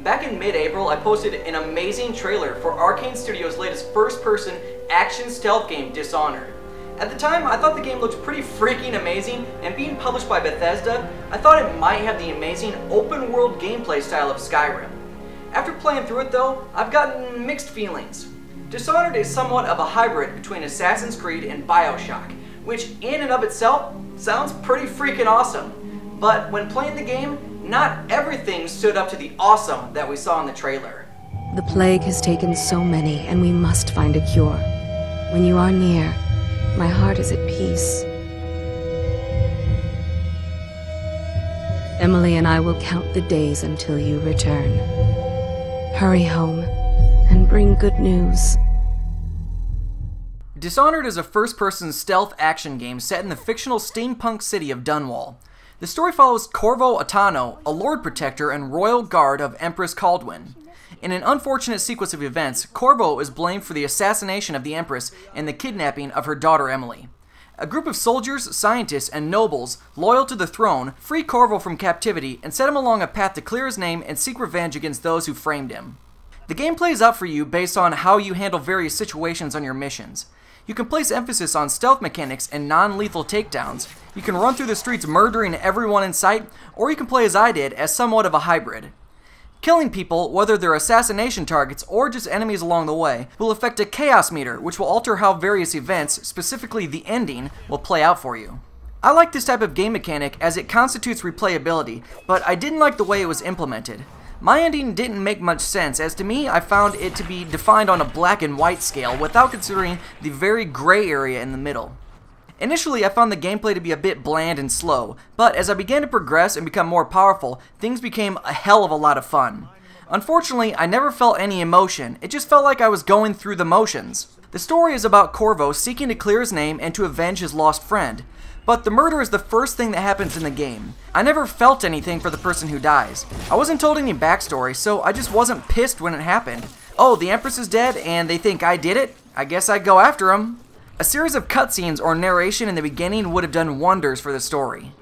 Back in mid-April, I posted an amazing trailer for Arkane Studios' latest first-person action stealth game, Dishonored. At the time, I thought the game looked pretty freaking amazing, and being published by Bethesda, I thought it might have the amazing open-world gameplay style of Skyrim. After playing through it though, I've gotten mixed feelings. Dishonored is somewhat of a hybrid between Assassin's Creed and BioShock, which in and of itself sounds pretty freaking awesome. But when playing the game, not everything stood up to the awesome that we saw in the trailer. The plague has taken so many, and we must find a cure. When you are near, my heart is at peace. Emily and I will count the days until you return. Hurry home and bring good news. Dishonored is a first-person stealth action game set in the fictional steampunk city of Dunwall. The story follows Corvo Attano, a Lord Protector and Royal Guard of Empress Kaldwin. In an unfortunate sequence of events, Corvo is blamed for the assassination of the Empress and the kidnapping of her daughter Emily. A group of soldiers, scientists, and nobles, loyal to the throne, free Corvo from captivity and set him along a path to clear his name and seek revenge against those who framed him. The game plays out for you based on how you handle various situations on your missions. You can place emphasis on stealth mechanics and non-lethal takedowns. You can run through the streets murdering everyone in sight, or you can play as I did, as somewhat of a hybrid. Killing people, whether they're assassination targets or just enemies along the way, will affect a chaos meter, which will alter how various events, specifically the ending, will play out for you. I like this type of game mechanic as it constitutes replayability, but I didn't like the way it was implemented. My ending didn't make much sense, as to me, I found it to be defined on a black and white scale without considering the very gray area in the middle. Initially, I found the gameplay to be a bit bland and slow, but as I began to progress and become more powerful, things became a hell of a lot of fun. Unfortunately, I never felt any emotion, it just felt like I was going through the motions. The story is about Corvo seeking to clear his name and to avenge his lost friend, but the murder is the first thing that happens in the game. I never felt anything for the person who dies. I wasn't told any backstory, so I just wasn't pissed when it happened. Oh, the Empress is dead and they think I did it? I guess I'd go after him. A series of cutscenes or narration in the beginning would have done wonders for the story.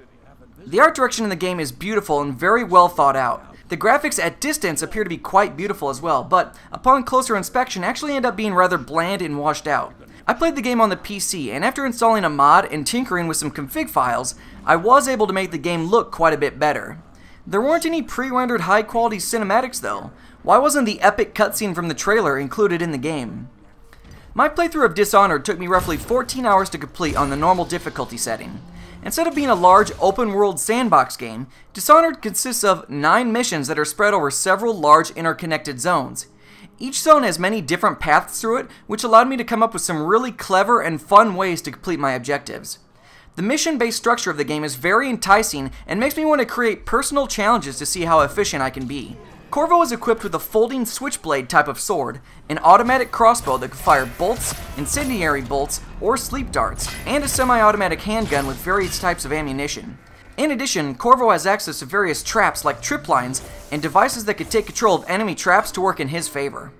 The art direction in the game is beautiful and very well thought out. The graphics at distance appear to be quite beautiful as well, but upon closer inspection actually end up being rather bland and washed out. I played the game on the PC, and after installing a mod and tinkering with some config files, I was able to make the game look quite a bit better. There weren't any pre-rendered high-quality cinematics though. Why wasn't the epic cutscene from the trailer included in the game? My playthrough of Dishonored took me roughly 14 hours to complete on the normal difficulty setting. Instead of being a large open-world sandbox game, Dishonored consists of 9 missions that are spread over several large interconnected zones. Each zone has many different paths through it, which allowed me to come up with some really clever and fun ways to complete my objectives. The mission-based structure of the game is very enticing and makes me want to create personal challenges to see how efficient I can be. Corvo is equipped with a folding switchblade type of sword, an automatic crossbow that can fire bolts, incendiary bolts, or sleep darts, and a semi-automatic handgun with various types of ammunition. In addition, Corvo has access to various traps like trip lines and devices that can take control of enemy traps to work in his favor.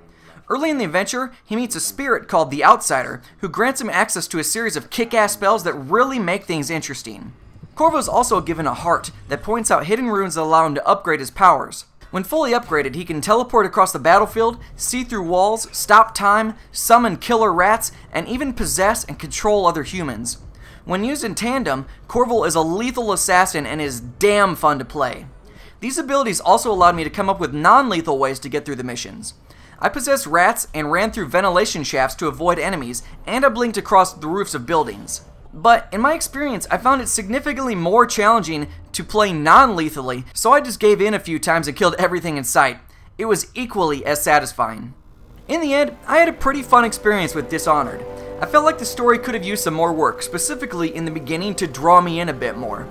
Early in the adventure, he meets a spirit called the Outsider, who grants him access to a series of kick-ass spells that really make things interesting. Corvo is also given a heart that points out hidden runes that allow him to upgrade his powers. When fully upgraded, he can teleport across the battlefield, see through walls, stop time, summon killer rats, and even possess and control other humans. When used in tandem, Corvo is a lethal assassin and is damn fun to play. These abilities also allowed me to come up with non-lethal ways to get through the missions. I possessed rats and ran through ventilation shafts to avoid enemies, and I blinked across the roofs of buildings. But in my experience, I found it significantly more challenging to play non-lethally, so I just gave in a few times and killed everything in sight. It was equally as satisfying. In the end, I had a pretty fun experience with Dishonored. I felt like the story could have used some more work, specifically in the beginning to draw me in a bit more.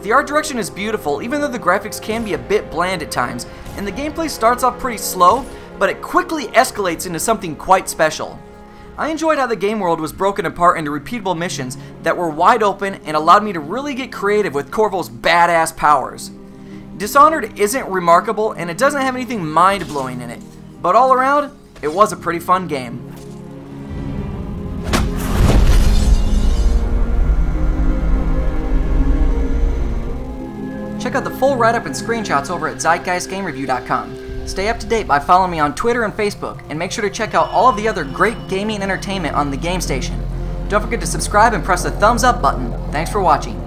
The art direction is beautiful, even though the graphics can be a bit bland at times, and the gameplay starts off pretty slow, but it quickly escalates into something quite special. I enjoyed how the game world was broken apart into repeatable missions that were wide open and allowed me to really get creative with Corvo's badass powers. Dishonored isn't remarkable and it doesn't have anything mind-blowing in it, but all around, it was a pretty fun game. Check out the full write-up and screenshots over at ZeitgeistGameReview.com. Stay up to date by following me on Twitter and Facebook, and make sure to check out all of the other great gaming entertainment on the Game Station. Don't forget to subscribe and press the thumbs up button. Thanks for watching.